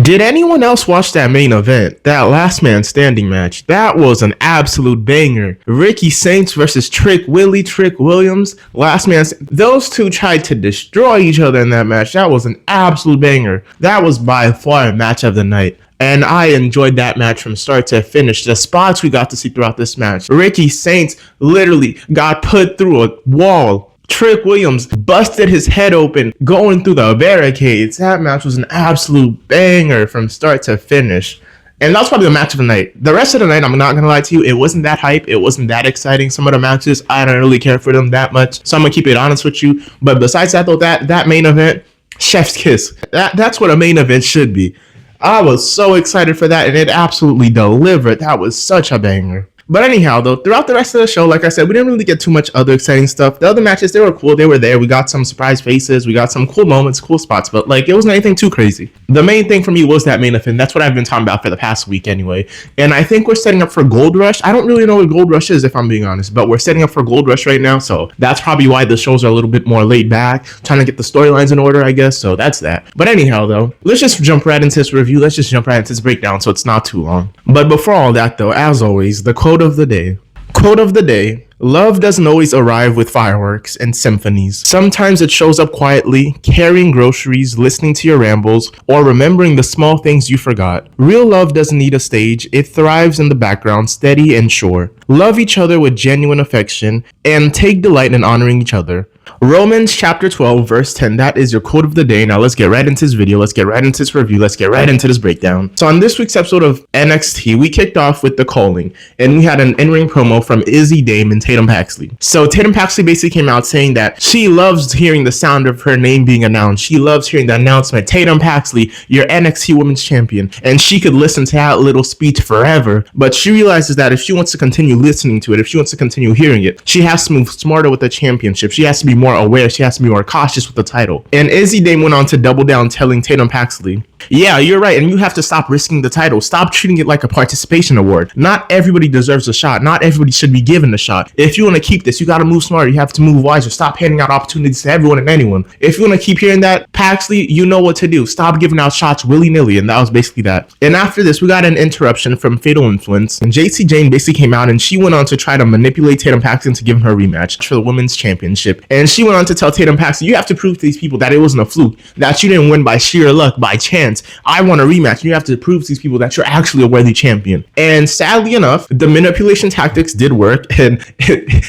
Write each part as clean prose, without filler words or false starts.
Did anyone else watch that main event? That last man standing match? That was an absolute banger. Ricky Saints versus Trick Williams. Last man. Those two tried to destroy each other in that match. That was an absolute banger. That was by far a match of the night. And I enjoyed that match from start to finish. The spots we got to see throughout this match. Ricky Saints literally got put through a wall. Trick Williams busted his head open going through the barricades. That match was an absolute banger from start to finish. And that was probably the match of the night. The rest of the night, I'm not going to lie to you, it wasn't that hype. It wasn't that exciting. Some of the matches, I don't really care for them that much. So I'm going to keep it honest with you. But besides that, though, that main event, chef's kiss. That's what a main event should be. I was so excited for that, and it absolutely delivered. That was such a banger. But anyhow, though, throughout the rest of the show, like I said, we didn't really get too much other exciting stuff. The other matches, they were cool. They were there. We got some surprise faces. We got some cool moments, cool spots. But, it wasn't anything too crazy. The main thing for me was that main event. That's what I've been talking about for the past week anyway. And I think we're setting up for Gold Rush. I don't really know what Gold Rush is, if I'm being honest. But we're setting up for Gold Rush right now. So that's probably why the shows are a little bit more laid back. Trying to get the storylines in order, I guess. So that's that. But anyhow, though, let's just jump right into this review. Let's just jump right into this breakdown so it's not too long. But before all that, though, as always, the quote of the day. Quote of the day: love doesn't always arrive with fireworks and symphonies. Sometimes it shows up quietly, carrying groceries, listening to your rambles, or remembering the small things you forgot. Real love doesn't need a stage. It thrives in the background, steady and sure. Love each other with genuine affection and take delight in honoring each other. Romans chapter 12 verse 10, that is your quote of the day. Now let's get right into this video. Let's get right into this review. Let's get right into this breakdown. So on this week's episode of NXT, we kicked off with the calling, and we had an in-ring promo from Izzy Dame and Tatum Paxley. So Tatum Paxley basically came out saying that she loves hearing the sound of her name being announced. She loves hearing the announcement, Tatum Paxley, your NXT Women's Champion. And she could listen to that little speech forever, but she realizes that if she wants to continue listening to it, if she wants to continue hearing it, she has to move smarter with the championship. She has to be more aware. She has to be more cautious with the title. And Izzy Dame went on to double down, telling Tatum Paxley, yeah, you're right, and you have to stop risking the title. Stop treating it like a participation award. Not everybody deserves a shot. Not everybody should be given a shot. If you want to keep this, you got to move smarter. You have to move wiser. Stop handing out opportunities to everyone and anyone. If you want to keep hearing that, Paxley, you know what to do. Stop giving out shots willy-nilly, and that was basically that. And after this, we got an interruption from Fatal Influence, and JC Jane basically came out, and she went on to try to manipulate Tatum Paxley into giving her a rematch for the Women's Championship. And she went on to tell Tatum Paxley, you have to prove to these people that it wasn't a fluke, that you didn't win by sheer luck, by chance. I want a rematch. You have to prove to these people that you're actually a worthy champion. And sadly enough, the manipulation tactics did work, and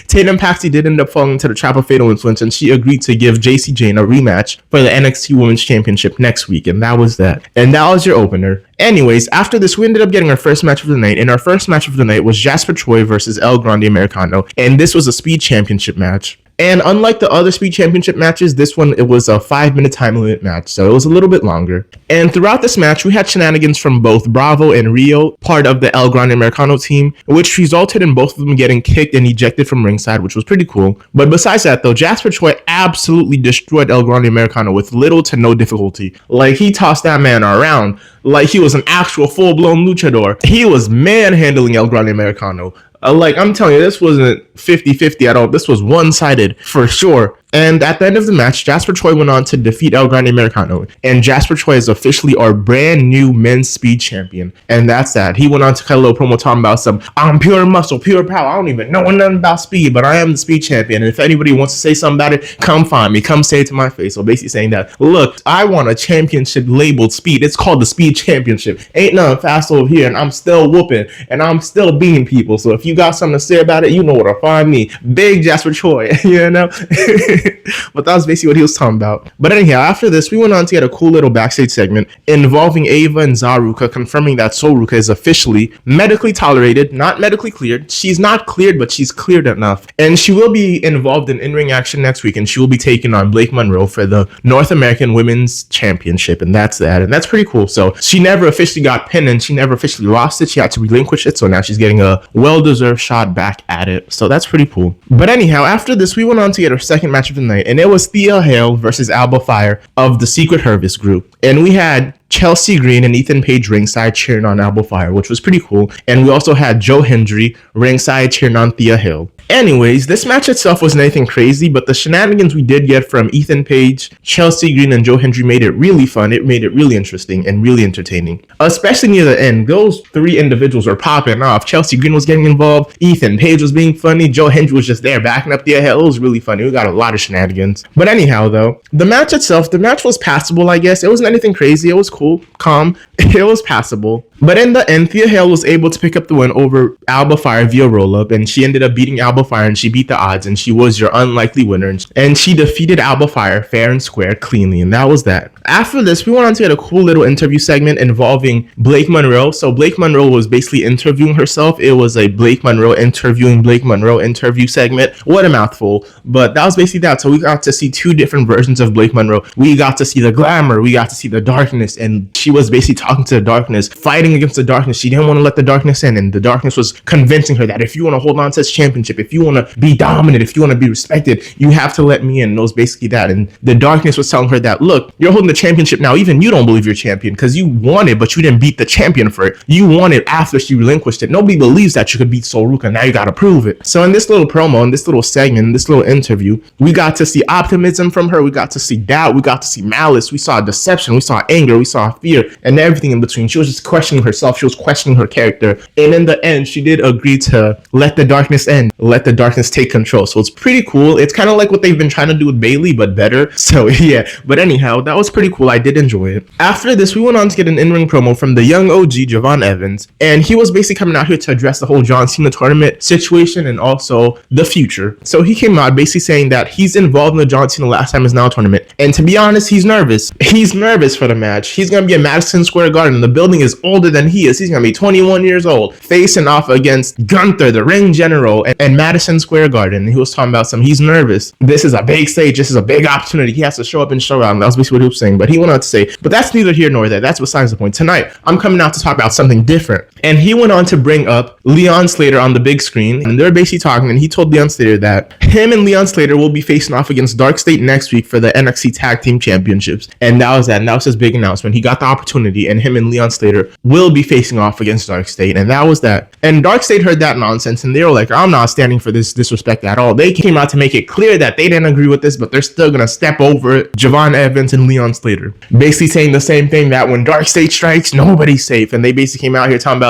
Tatum Paxley did end up falling into the trap of Fatal Influence, and she agreed to give JC Jane a rematch for the NXT Women's Championship next week, and that was that. And that was your opener. Anyways, after this, we ended up getting our first match of the night, and our first match of the night was Jasper Troy versus El Grande Americano, and this was a speed championship match. And unlike the other speed championship matches, this one, it was a 5-minute time limit match, so it was a little bit longer. And throughout this match, we had shenanigans from both Bravo and Rio, part of the El Grande Americano team, which resulted in both of them getting kicked and ejected from ringside, which was pretty cool. But besides that, though, Jasper Troy absolutely destroyed El Grande Americano with little to no difficulty. He tossed that man around like he was an actual full-blown luchador. He was manhandling El Grande Americano. I'm telling you, this wasn't 50-50 at all. This was one-sided for sure. And at the end of the match, Jasper Troy went on to defeat El Grande Americano. And Jasper Troy is officially our brand new men's speed champion. And that's that. He went on to cut a little promo talking about I'm pure muscle, pure power. I don't even know nothing about speed, but I am the speed champion. And if anybody wants to say something about it, come find me. Come say it to my face. So basically saying that, look, I want a championship labeled speed. It's called the Speed Championship. Ain't nothing fast over here. And I'm still whooping. And I'm still beating people. So if you got something to say about it, you know where to find me. Big Jasper Troy, you know? But that was basically what he was talking about. But anyhow, after this, we went on to get a cool little backstage segment involving Ava and Zaruka, confirming that Soruka is officially medically tolerated, not medically cleared. She's not cleared, but she's cleared enough. And she will be involved in-ring action next week, and she will be taking on Blake Monroe for the North American Women's Championship, and that's that. And that's pretty cool. So she never officially got pinned, and she never officially lost it. She had to relinquish it, so now she's getting a well-deserved shot back at it. So that's pretty cool. But anyhow, after this, we went on to get our second match of the night, and it was Thea Hale versus Alba Fire of the Secret Harvest group. And we had Chelsea Green and Ethan Page ringside cheering on Alba Fire, which was pretty cool. And we also had Joe Hendry ringside cheering on Thea Hill. Anyways, this match itself wasn't anything crazy, but the shenanigans we did get from Ethan Page, Chelsea Green, and Joe Hendry made it really fun. It made it really interesting and really entertaining. Especially near the end, those three individuals were popping off. Chelsea Green was getting involved, Ethan Page was being funny, Joe Hendry was just there backing up the hell. It was really funny. We got a lot of shenanigans. But anyhow, though, the match itself, the match was passable, I guess. It wasn't anything crazy. It was cool, calm. It was passable. But in the end, Thea Hill was able to pick up the win over Alba Fire via roll-up, and she ended up beating Alba Fire, and she beat the odds, and she was your unlikely winner, and she defeated Alba Fire fair and square cleanly, and that was that. After this, we went on to get a cool little interview segment involving Blake Monroe. So Blake Monroe was basically interviewing herself. It was a Blake Monroe interviewing Blake Monroe interview segment. What a mouthful. But that was basically that. So we got to see two different versions of Blake Monroe. We got to see the glamour. We got to see the darkness. And she was basically talking to the darkness, fighting against the darkness. She didn't want to let the darkness in. And the darkness was convincing her that if you want to hold on to this championship, if you want to be dominant, if you want to be respected, you have to let me in. And it was basically that. And the darkness was telling her that, look, you're holding the championship now. Even you don't believe you're champion because you won it, but you didn't beat the champion for it. You won it after she relinquished it. Nobody believes that you could beat Sol Ruka. Now you got to prove it. So in this little promo, in this little segment, in this little interview, we got to see optimism from her. We got to see doubt. We got to see malice. We saw deception. We saw anger. We saw fear and everything in between. She was just questioning herself. She was questioning her character. And in the end, she did agree to let the darkness end, let the darkness take control. So it's pretty cool. It's kind of like what they've been trying to do with Bayley, but better. So yeah, but anyhow, that was pretty cool. I did enjoy it. After this, we went on to get an in-ring promo from the young OG, Javon Evans, and he was basically coming out here to address the whole John Cena tournament situation and also the future. So he came out basically saying that he's involved in the John Cena Last Time Is Now tournament, and to be honest, he's nervous. He's nervous for the match. He's going to be at Madison Square Garden. The building is older than he is. He's going to be 21 years old, facing off against Gunther, the ring general, and Madison Square Garden. He was talking about he's nervous. This is a big stage. This is a big opportunity. He has to show up and show out. And that was basically what he was saying. But he went on to say, but that's neither here nor there. That's besides the point. Tonight, I'm coming out to talk about something different. And he went on to bring up Leon Slater on the big screen. And they're basically talking. And he told Leon Slater that him and Leon Slater will be facing off against Dark State next week for the NXT Tag Team Championships. And that was that. And that was his big announcement. He got the opportunity. And him and Leon Slater will be facing off against Dark State. And that was that. And Dark State heard that nonsense. And they were like, I'm not standing for this disrespect at all. They came out to make it clear that they didn't agree with this, but they're still going to step over Javon Evans and Leon Slater. Basically saying the same thing, that when Dark State strikes, nobody's safe. And they basically came out here talking about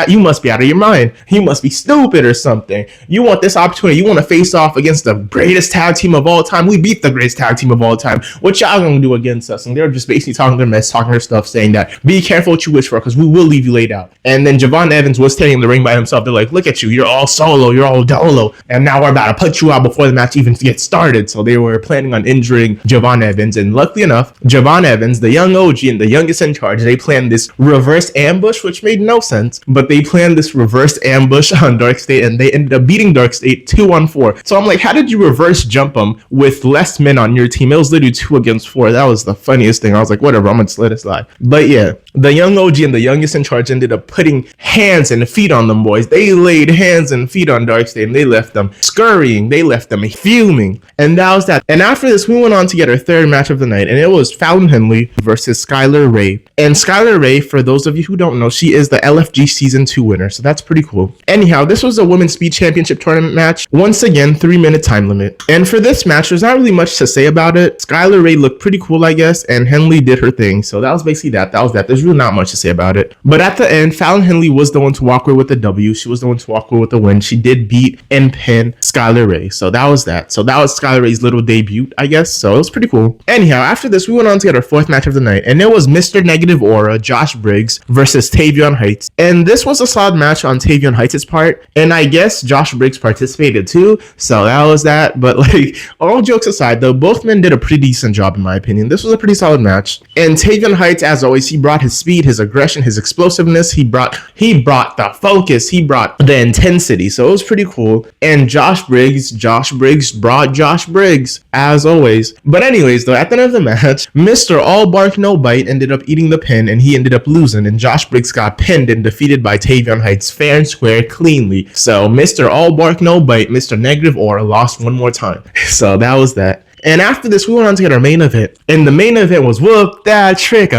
you must be out of your mind. You must be stupid or something. You want this opportunity. You want to face off against the greatest tag team of all time. We beat the greatest tag team of all time. What y'all going to do against us? And they're just basically talking their mess, talking their stuff, saying that be careful what you wish for because we will leave you laid out. And then Javon Evans was standing in the ring by himself. They're like, look at you. You're all solo. You're all dolo. And now we're about to put you out before the match even gets started. So they were planning on injuring Javon Evans. And luckily enough, Javon Evans, the young OG and the youngest in charge, they planned this reverse ambush, which made no sense. But they planned this reverse ambush on Dark State and they ended up beating Dark State 2-on-4. So I'm like, how did you reverse jump them with less men on your team? It was literally 2 against 4. That was the funniest thing. I was like, whatever, I'm going to let it slide. But yeah, the young OG and the youngest in charge ended up putting hands and feet on them boys. They laid hands and feet on Dark State and they left them scurrying. They left them fuming. And that was that. And after this, we went on to get our third match of the night. And it was Fallon Henley versus Skylar Ray. And Skylar Ray, for those of you who don't know, she is the LFG Season 2 winner. So that's pretty cool. Anyhow, this was a Women's Speed Championship tournament match. Once again, 3-minute time limit. And for this match, there's not really much to say about it. Skylar Ray looked pretty cool, I guess. And Henley did her thing. So that was basically that. That was that. There's really not much to say about it. But at the end, Fallon Henley was the one to walk away with the W. She was the one to walk away with the win. She did beat and pin Skylar Ray. So that was that. So that was Skylar Ray's little debut, I guess. So it was pretty cool. Anyhow, after this, we went on to get our fourth match of the night. And it was Mr. Negative Aura, Josh Briggs versus Tavion Heights. And this was a solid match on Tavion Heights' part. And I guess Josh Briggs participated too. So that was that. But like, all jokes aside though, both men did a pretty decent job in my opinion. This was a pretty solid match. And Tavion Heights, as always, he brought his speed, his aggression, his explosiveness. He brought the focus. He brought the intensity. So it was pretty cool. And Josh Briggs brought Josh Briggs, as always. But anyways though, at the end of the match, Mr. All Bark No Bite ended up eating the pin and he ended up losing. And Josh Briggs got pinned and defeated by Tavion Heights fair and square cleanly. So Mr. All Bark No Bite, Mr. Negative Aura lost one more time. So that was that. And after this, we went on to get our main event. And the main event was whoop that trick,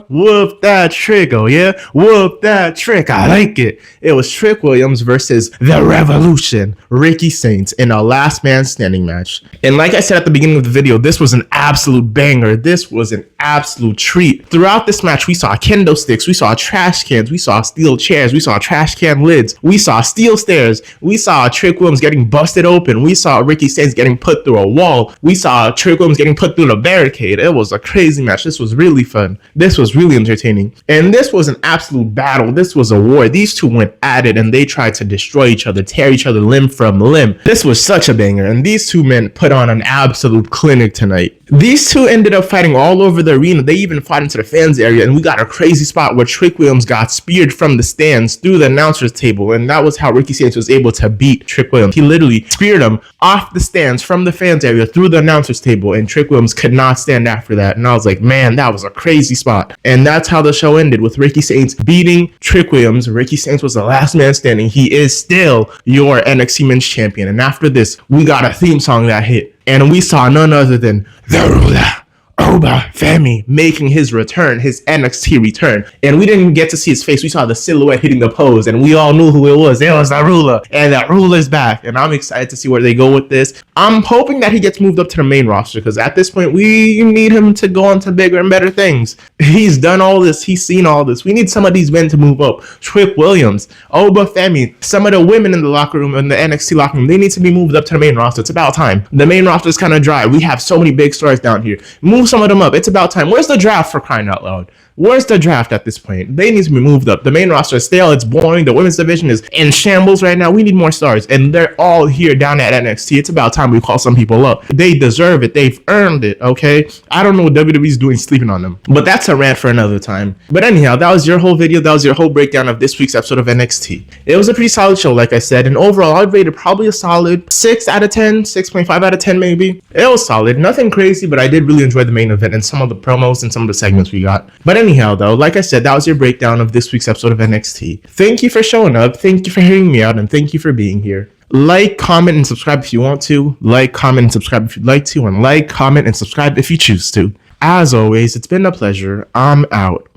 whoop that trick, oh yeah, whoop that trick, I like it. It was Trick Williams versus The Revolution, Ricky Saints, in a last man standing match. And like I said at the beginning of the video, this was an absolute banger. This was an absolute treat. Throughout this match, we saw kendo sticks, we saw trash cans, we saw steel chairs, we saw trash can lids, we saw steel stairs, we saw Trick Williams getting busted open, we saw Ricky Saints getting put through a wall, we saw Trick Williams getting put through the barricade. It was a crazy match. This was really fun. This was really entertaining. And this was an absolute battle. This was a war. These two went at it and they tried to destroy each other, tear each other limb from limb. This was such a banger. And these two men put on an absolute clinic tonight. These two ended up fighting all over the arena. They even fought into the fans area, and we got a crazy spot where Trick Williams got speared from the stands through the announcer's table, and that was how Ricky Saints was able to beat Trick Williams. He literally speared him off the stands from the fans area through the announcer's table, and Trick Williams could not stand after that. And I was like, man, that was a crazy spot. And that's how the show ended, with Ricky Saints beating Trick Williams. Ricky Saints was the last man standing. He is still your NXT Men's Champion. And after this, we got a theme song that hit. And we saw none other than the ruler, Femi, making his return, his NXT return. And we didn't even get to see his face. We saw the silhouette hitting the pose, and we all knew who it was. It was the ruler, and the ruler's back. And I'm excited to see where they go with this. I'm hoping that he gets moved up to the main roster, because at this point, we need him to go on to bigger and better things. He's done all this. He's seen all this. We need some of these men to move up. Trick Williams, Femi, some of the women in the locker room, in the NXT locker room, they need to be moved up to the main roster. It's about time. The main roster is kind of dry. We have so many big stars down here. Move some of them up. It's about time. Where's the draft, for crying out loud? Where's the draft at this point? They need to be moved up. The main roster is stale. It's boring. The women's division is in shambles right now. We need more stars, and they're all here down at NXT. It's about time we call some people up. They deserve it. They've earned it, okay? I don't know what WWE's doing sleeping on them, but that's a rant for another time. But anyhow, that was your whole video. That was your whole breakdown of this week's episode of NXT. It was a pretty solid show, like I said, and overall, I'd rate it probably a solid 6 out of 10, 6.5 out of 10 maybe. It was solid. Nothing crazy, but I did really enjoy the main event and some of the promos and some of the segments we got. But anyhow, though, like I said, that was your breakdown of this week's episode of NXT. Thank you for showing up. Thank you for hearing me out, and thank you for being here. Like, comment, and subscribe if you want to. Like, comment, and subscribe if you'd like to. And like, comment, and subscribe if you choose to. As always, it's been a pleasure. I'm out.